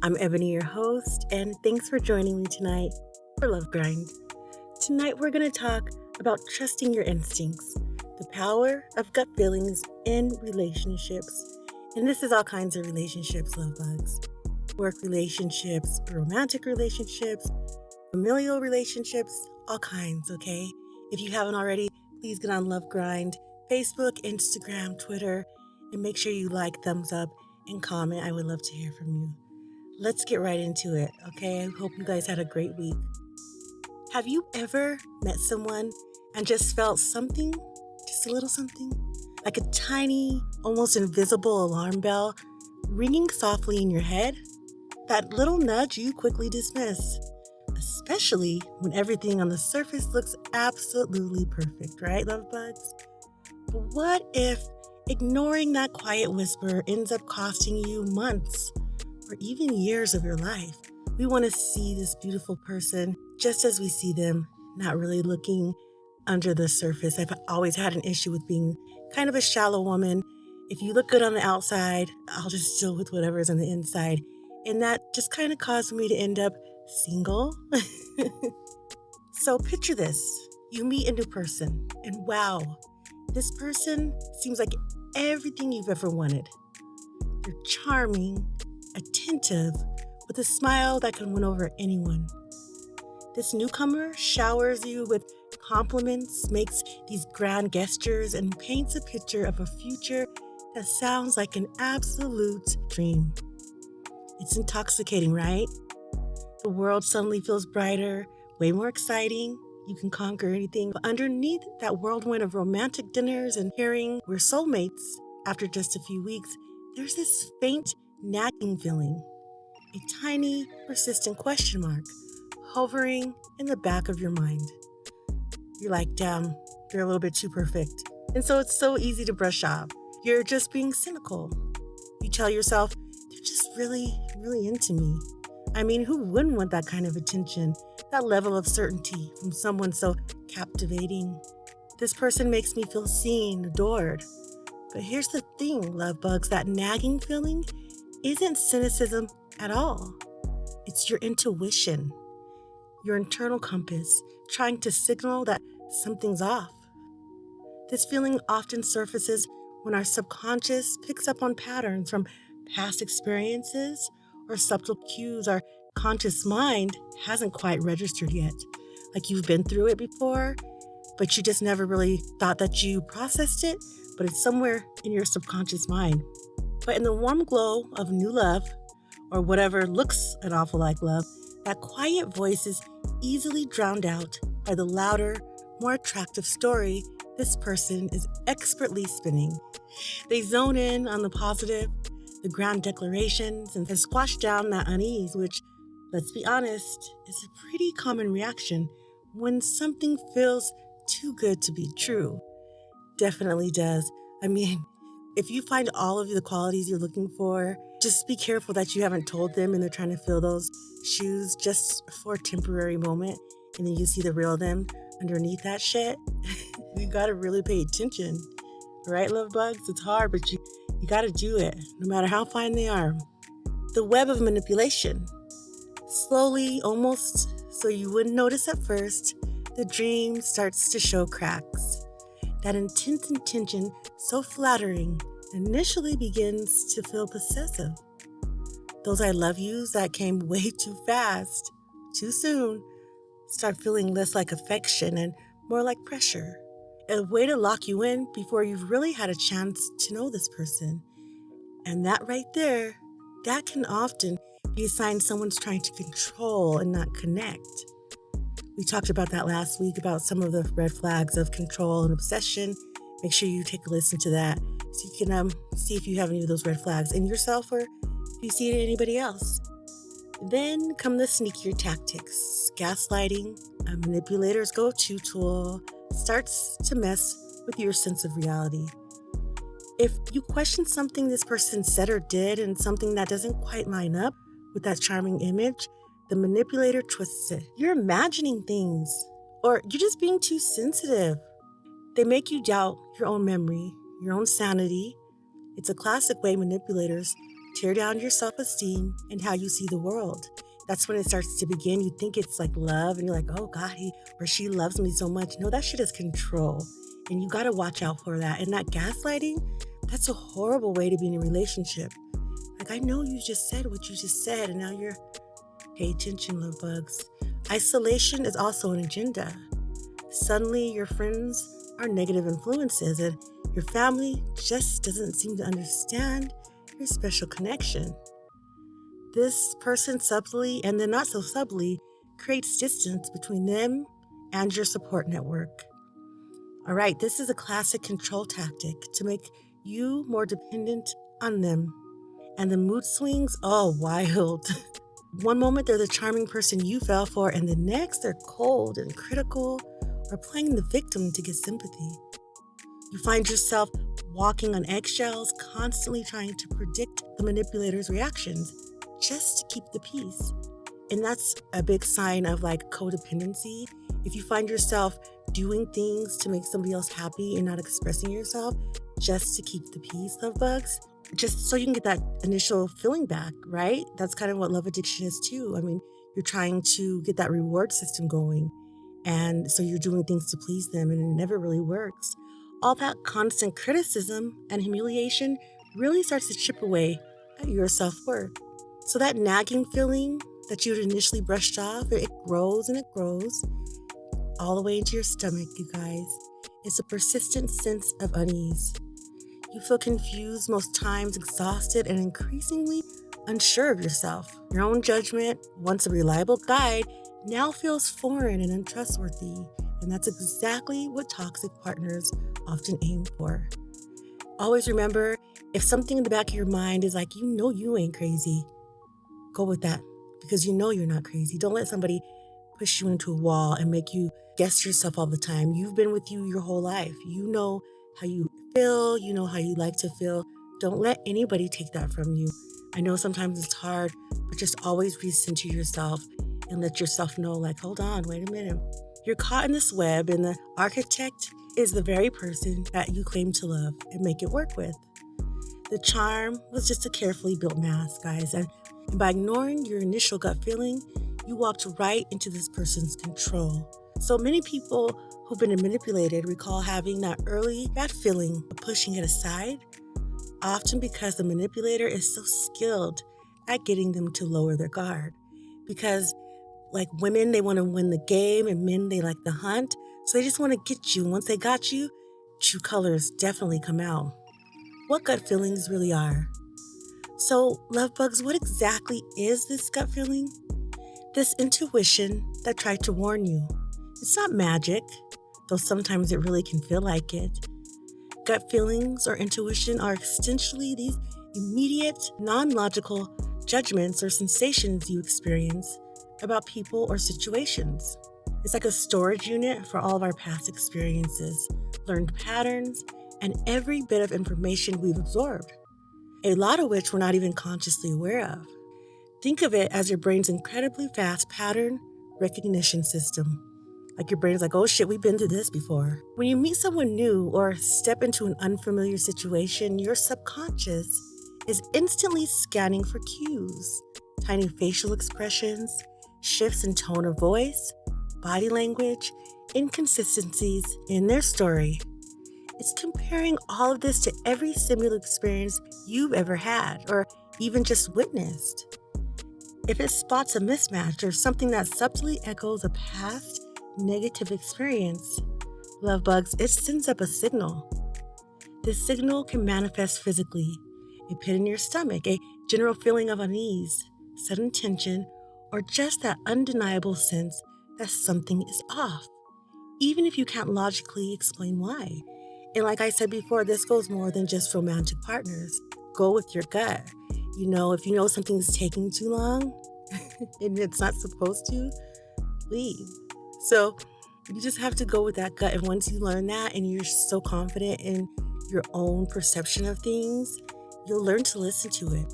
I'm Ebony, your host, and thanks for joining me tonight for Love Grind. Tonight we're going to talk about trusting your instincts, the power of gut feelings in relationships. And this is all kinds of relationships, love bugs. Work relationships, romantic relationships, familial relationships, all kinds, okay? If you haven't already, please get on Love Grind, Facebook, Instagram, Twitter, and make sure you like, thumbs up, and comment. I would love to hear from you. Let's get right into it, okay? I hope you guys had a great week. Have you ever met someone and just felt something, just a little something, like a tiny, almost invisible alarm bell ringing softly in your head? That little nudge you quickly dismiss, especially when everything on the surface looks absolutely perfect, right, love bugs? But what if ignoring that quiet whisper ends up costing you months or even years of your life? We want to see this beautiful person just as we see them, not really looking under the surface. I've always had an issue with being kind of a shallow woman. If you look good on the outside, I'll just deal with whatever's on the inside. And that just kind of caused me to end up single. So picture this. You meet a new person, and wow, this person seems like everything you've ever wanted. They're charming, attentive, with a smile that can win over anyone. This newcomer showers you with compliments, makes these grand gestures, and paints a picture of a future that sounds like an absolute dream. It's intoxicating, right? The world suddenly feels brighter, way more exciting. You can conquer anything. But underneath that whirlwind of romantic dinners and hearing we're soulmates after just a few weeks, there's this faint, nagging feeling. A tiny, persistent question mark hovering in the back of your mind. You're like, damn, they're a little bit too perfect. And so it's so easy to brush off. You're just being cynical. You tell yourself, they're just really, really into me. I mean, who wouldn't want that kind of attention, that level of certainty from someone so captivating? This person makes me feel seen, adored. But here's the thing, love bugs, that nagging feeling isn't cynicism at all. It's your intuition, your internal compass, trying to signal that something's off. This feeling often surfaces when our subconscious picks up on patterns from past experiences or subtle cues our conscious mind hasn't quite registered yet. Like you've been through it before, but you just never really thought that you processed it, but it's somewhere in your subconscious mind. But in the warm glow of new love, or whatever looks an awful like love, that quiet voice is easily drowned out by the louder, more attractive story this person is expertly spinning. They zone in on the positive, the grand declarations, and squash down that unease, which, let's be honest, is a pretty common reaction when something feels too good to be true. Definitely does. I mean, if you find all of the qualities you're looking for, just be careful that you haven't told them and they're trying to fill those shoes just for a temporary moment, and then you see the real them underneath that shit. You gotta really pay attention. Right, love bugs? It's hard, but you gotta do it, no matter how fine they are. The web of manipulation. Slowly, almost so you wouldn't notice at first, the dream starts to show cracks. That intense intention, so flattering, initially begins to feel possessive. Those I love yous that came way too fast, too soon, start feeling less like affection and more like pressure. A way to lock you in before you've really had a chance to know this person. And that right there, that can often be a sign someone's trying to control and not connect. We talked about that last week, about some of the red flags of control and obsession. Make sure you take a listen to that so you can see if you have any of those red flags in yourself or if you see it in anybody else. Then come the sneakier tactics. Gaslighting, a manipulator's go-to tool, starts to mess with your sense of reality. If you question something this person said or did and something that doesn't quite line up with that charming image, the manipulator twists it. You're imagining things, or you're just being too sensitive. They make you doubt your own memory, your own sanity. It's a classic way manipulators tear down your self-esteem and how you see the world. That's when it starts to begin. You think it's like love and you're like, oh God, he or she loves me so much. No, that shit is control. And you got to watch out for that. And that gaslighting, that's a horrible way to be in a relationship. Like, I know you just said what you just said, and now you're, pay attention, love bugs. Isolation is also an agenda. Suddenly, your friends are negative influences, and your family just doesn't seem to understand your special connection. This person subtly, and then not so subtly, creates distance between them and your support network. All right, this is a classic control tactic to make you more dependent on them. And the mood swings, oh, wild. One moment they're the charming person you fell for, and the next they're cold and critical or playing the victim to get sympathy. You find yourself walking on eggshells, constantly trying to predict the manipulator's reactions just to keep the peace. And that's a big sign of like codependency. If you find yourself doing things to make somebody else happy and not expressing yourself just to keep the peace, love bugs, just so you can get that initial feeling back, right? That's kind of what love addiction is too. I mean, you're trying to get that reward system going. And so you're doing things to please them, and it never really works. All that constant criticism and humiliation really starts to chip away at your self-worth. So that nagging feeling that you'd initially brushed off, it grows and it grows all the way into your stomach, you guys. It's a persistent sense of unease. You feel confused most times, exhausted, and increasingly unsure of yourself. Your own judgment, once a reliable guide, now feels foreign and untrustworthy. And that's exactly what toxic partners often aim for. Always remember, if something in the back of your mind is like, you know you ain't crazy, go with that, because you know you're not crazy. Don't let somebody push you into a wall and make you guess yourself all the time. You've been with you your whole life. You know how you feel. You know how you like to feel. Don't let anybody take that from you. I know sometimes it's hard, but just always recenter yourself and let yourself know, like, hold on, wait a minute. You're caught in this web, and the architect is the very person that you claim to love and make it work with. The charm was just a carefully built mask, guys. And by ignoring your initial gut feeling, you walked right into this person's control. So many people who've been manipulated recall having that early gut feeling of pushing it aside, often because the manipulator is so skilled at getting them to lower their guard. Because like women, they want to win the game, and men, they like the hunt. So they just want to get you. And once they got you, true colors definitely come out. What gut feelings really are. So, love bugs, what exactly is this gut feeling? This intuition that tried to warn you. It's not magic, though sometimes it really can feel like it. Gut feelings or intuition are essentially these immediate, non-logical judgments or sensations you experience about people or situations. It's like a storage unit for all of our past experiences, learned patterns, and every bit of information we've absorbed, a lot of which we're not even consciously aware of. Think of it as your brain's incredibly fast pattern recognition system. Like your brain's like, oh shit, we've been through this before. When you meet someone new or step into an unfamiliar situation, your subconscious is instantly scanning for cues, tiny facial expressions, shifts in tone of voice, body language, inconsistencies in their story. It's comparing all of this to every similar experience you've ever had or even just witnessed. If it spots a mismatch or something that subtly echoes a past negative experience, love bugs, it sends up a signal. This signal can manifest physically, a pit in your stomach, a general feeling of unease, sudden tension, or just that undeniable sense that something is off, even if you can't logically explain why. And like I said before, this goes more than just romantic partners. Go with your gut. You know, if you know something's taking too long and it's not supposed to, leave. So you just have to go with that gut. And once you learn that and you're so confident in your own perception of things, you'll learn to listen to it.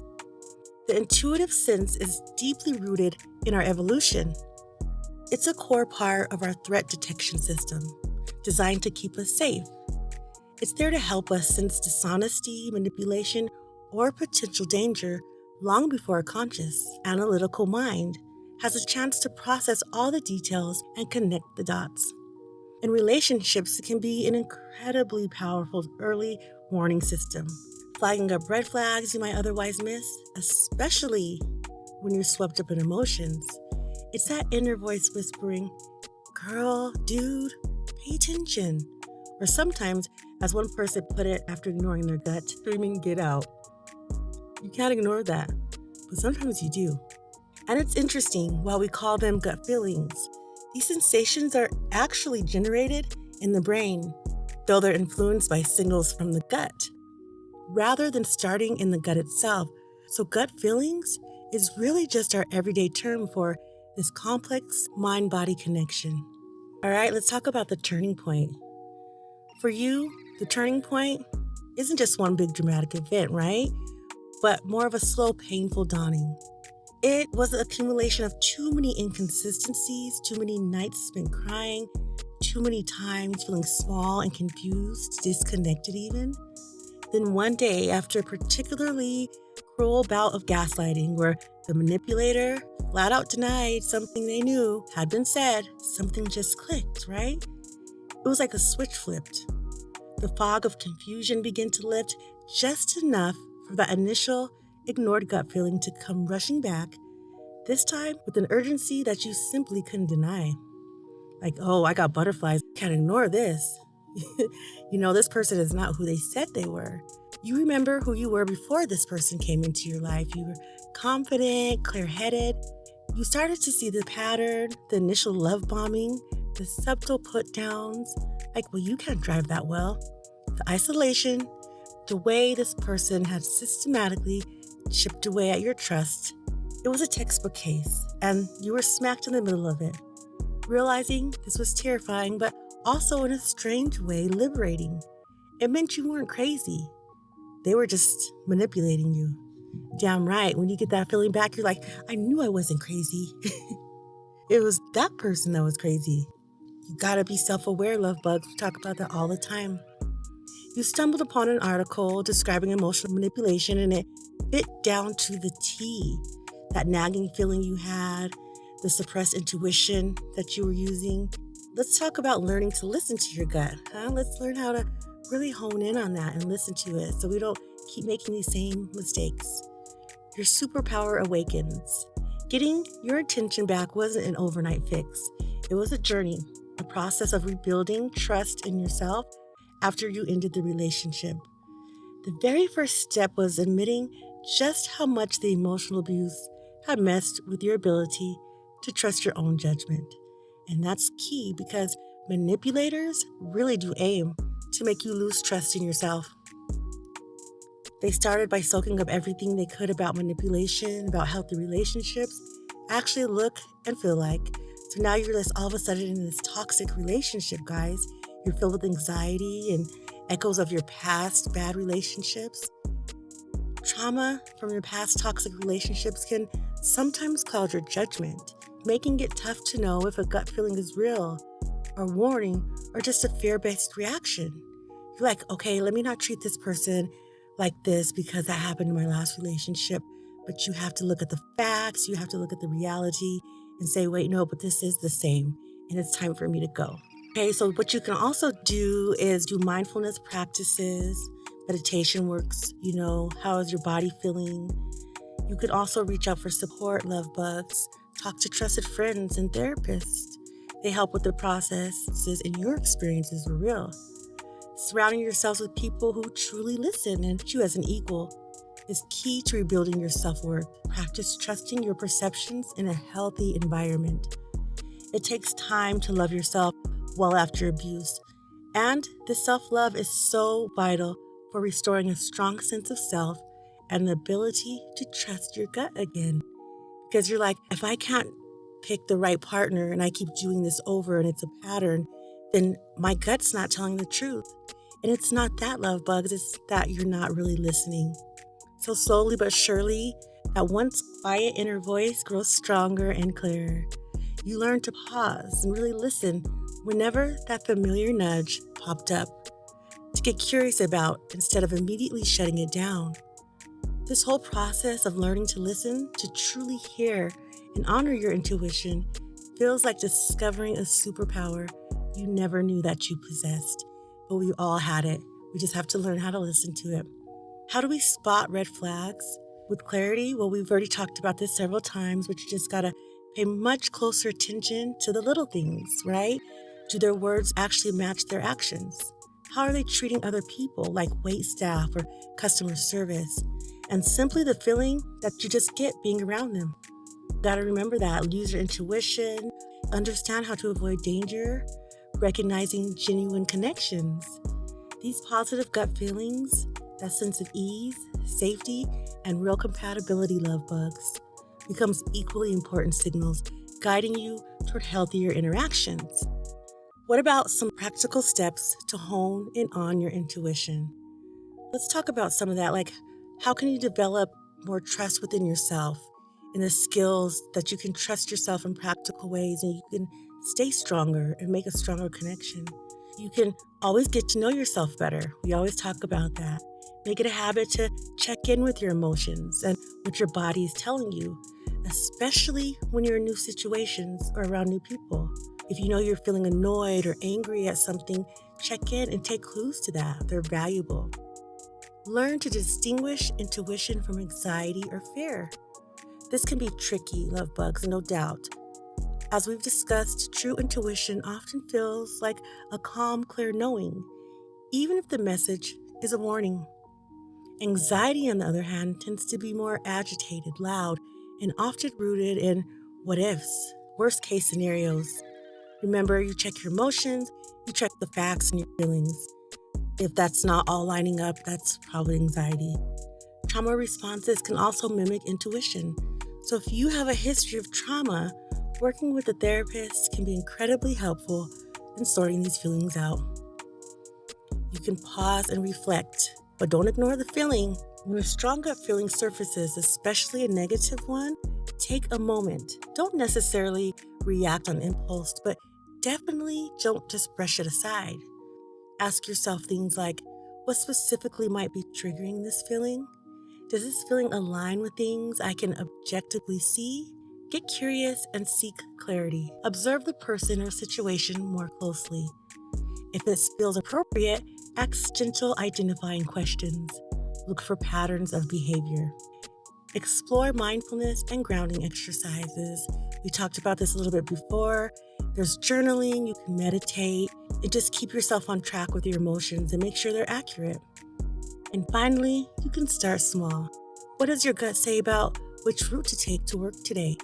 The intuitive sense is deeply rooted in our evolution. It's a core part of our threat detection system, designed to keep us safe. It's there to help us sense dishonesty, manipulation, or potential danger long before a conscious, analytical mind has a chance to process all the details and connect the dots. In relationships, it can be an incredibly powerful early warning system, flagging up red flags you might otherwise miss, especially when you're swept up in emotions. It's that inner voice whispering, "Girl, dude, pay attention." Or sometimes, as one person put it after ignoring their gut, screaming, "Get out." You can't ignore that, but sometimes you do. And it's interesting, while we call them gut feelings, these sensations are actually generated in the brain, though they're influenced by signals from the gut, rather than starting in the gut itself. So gut feelings is really just our everyday term for this complex mind-body connection. All right, let's talk about the turning point. For you, the turning point isn't just one big dramatic event, right? But more of a slow, painful dawning. It was the accumulation of too many inconsistencies, too many nights spent crying, too many times feeling small and confused, disconnected even. Then one day, after a particularly cruel bout of gaslighting where the manipulator flat out denied something they knew had been said, something just clicked, right? It was like a switch flipped. The fog of confusion began to lift just enough for that initial ignored gut feeling to come rushing back, this time with an urgency that you simply couldn't deny. Like, oh, I got butterflies, can't ignore this. This person is not who they said they were. You remember who you were before this person came into your life. You were confident, clear-headed. You started to see the pattern, the initial love bombing, the subtle put-downs, like, well, you can't drive that well. The isolation, the way this person had systematically chipped away at your trust. It was a textbook case, and you were smacked in the middle of it. Realizing this was terrifying, but also in a strange way liberating. It meant you weren't crazy. They were just manipulating you. Damn right, when you get that feeling back, you're like, I knew I wasn't crazy. It was that person that was crazy. You gotta be self-aware, love bugs. We talk about that all the time. You stumbled upon an article describing emotional manipulation, and it fit down to the T. That nagging feeling you had, the suppressed intuition that you were using. Let's talk about learning to listen to your gut. Let's learn how to really hone in on that and listen to it so we don't keep making these same mistakes. Your superpower awakens. Getting your attention back wasn't an overnight fix. It was a journey, a process of rebuilding trust in yourself after you ended the relationship. The very first step was admitting just how much the emotional abuse had messed with your ability to trust your own judgment. And that's key because manipulators really do aim to make you lose trust in yourself. They started by soaking up everything they could about manipulation, about healthy relationships, actually look and feel like. So now you're just all of a sudden in this toxic relationship, guys. You're filled with anxiety and echoes of your past bad relationships. Trauma from your past toxic relationships can sometimes cloud your judgment, making it tough to know if a gut feeling is real, or warning, or just a fear-based reaction. You're like, okay, let me not treat this person like this because that happened in my last relationship. But you have to look at the facts, you have to look at the reality and say, wait, no, but this is the same, and it's time for me to go. Okay, so what you can also do is do mindfulness practices. Meditation works, how is your body feeling? You could also reach out for support, love bugs, talk to trusted friends and therapists. They help with the processes and your experiences are real. Surrounding yourselves with people who truly listen and treat you as an equal is key to rebuilding your self-worth. Practice trusting your perceptions in a healthy environment. It takes time to love yourself well after abuse, and this self-love is so vital for restoring a strong sense of self and the ability to trust your gut again. Because you're like, if I can't pick the right partner and I keep doing this over and it's a pattern, then my gut's not telling the truth. And it's not that, love bugs, it's that you're not really listening. So slowly but surely, that once quiet inner voice grows stronger and clearer. You learn to pause and really listen whenever that familiar nudge popped up, to get curious about instead of immediately shutting it down. This whole process of learning to listen, to truly hear and honor your intuition feels like discovering a superpower you never knew that you possessed. But we all had it. We just have to learn how to listen to it. How do we spot red flags with clarity? Well, we've already talked about this several times, but you just gotta pay much closer attention to the little things, right? Do their words actually match their actions? How are they treating other people, like wait staff or customer service? And simply the feeling that you just get being around them. Gotta remember that. Use your intuition, understand how to avoid danger, recognizing genuine connections. These positive gut feelings, that sense of ease, safety, and real compatibility, love bugs, becomes equally important signals guiding you toward healthier interactions. What about some practical steps to hone in on your intuition? Let's talk about some of that, like how can you develop more trust within yourself and the skills that you can trust yourself in practical ways and you can stay stronger and make a stronger connection. You can always get to know yourself better. We always talk about that. Make it a habit to check in with your emotions and what your body is telling you, especially when you're in new situations or around new people. If you know you're feeling annoyed or angry at something, check in and take clues to that. They're valuable. Learn to distinguish intuition from anxiety or fear. This can be tricky, love bugs, no doubt. As we've discussed, true intuition often feels like a calm, clear knowing, even if the message is a warning. Anxiety, on the other hand, tends to be more agitated, loud, and often rooted in what ifs, worst case scenarios. Remember, you check your emotions, you check the facts and your feelings. If that's not all lining up, that's probably anxiety. Trauma responses can also mimic intuition. So if you have a history of trauma, working with a therapist can be incredibly helpful in sorting these feelings out. You can pause and reflect, but don't ignore the feeling. When a strong gut feeling surfaces, especially a negative one, take a moment. Don't necessarily react on impulse, but definitely don't just brush it aside. Ask yourself things like, what specifically might be triggering this feeling? Does this feeling align with things I can objectively see? Get curious and seek clarity. Observe the person or situation more closely. If it feels appropriate, ask gentle identifying questions. Look for patterns of behavior. Explore mindfulness and grounding exercises. We talked about this a little bit before. There's journaling, you can meditate, and just keep yourself on track with your emotions and make sure they're accurate. And finally, you can start small. What does your gut say about which route to take to work today?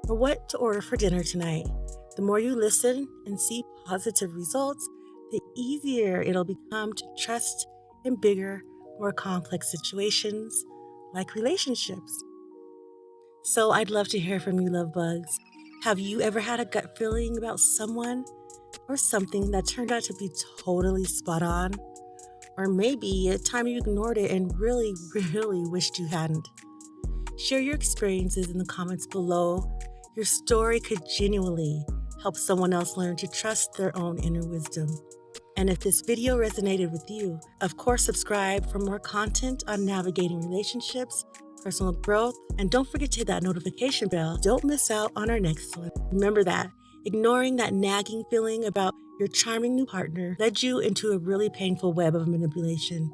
Or what to order for dinner tonight? The more you listen and see positive results, the easier it'll become to trust in bigger, more complex situations like relationships. So I'd love to hear from you, love bugs. Have you ever had a gut feeling about someone or something that turned out to be totally spot on? Or maybe a time you ignored it and really, really wished you hadn't. Share your experiences in the comments below. Your story could genuinely help someone else learn to trust their own inner wisdom. And if this video resonated with you, of course, subscribe for more content on navigating relationships, personal growth, and don't forget to hit that notification bell. Don't miss out on our next one. Remember that ignoring that nagging feeling about your charming new partner led you into a really painful web of manipulation.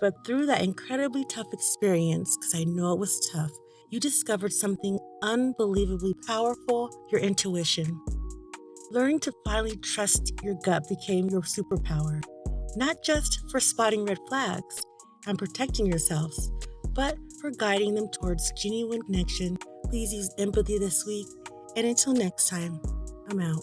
But through that incredibly tough experience, because I know it was tough, you discovered something unbelievably powerful, your intuition. Learning to finally trust your gut became your superpower, not just for spotting red flags and protecting yourselves, but for guiding them towards genuine connection. Please use empathy this week, and until next time, I'm out.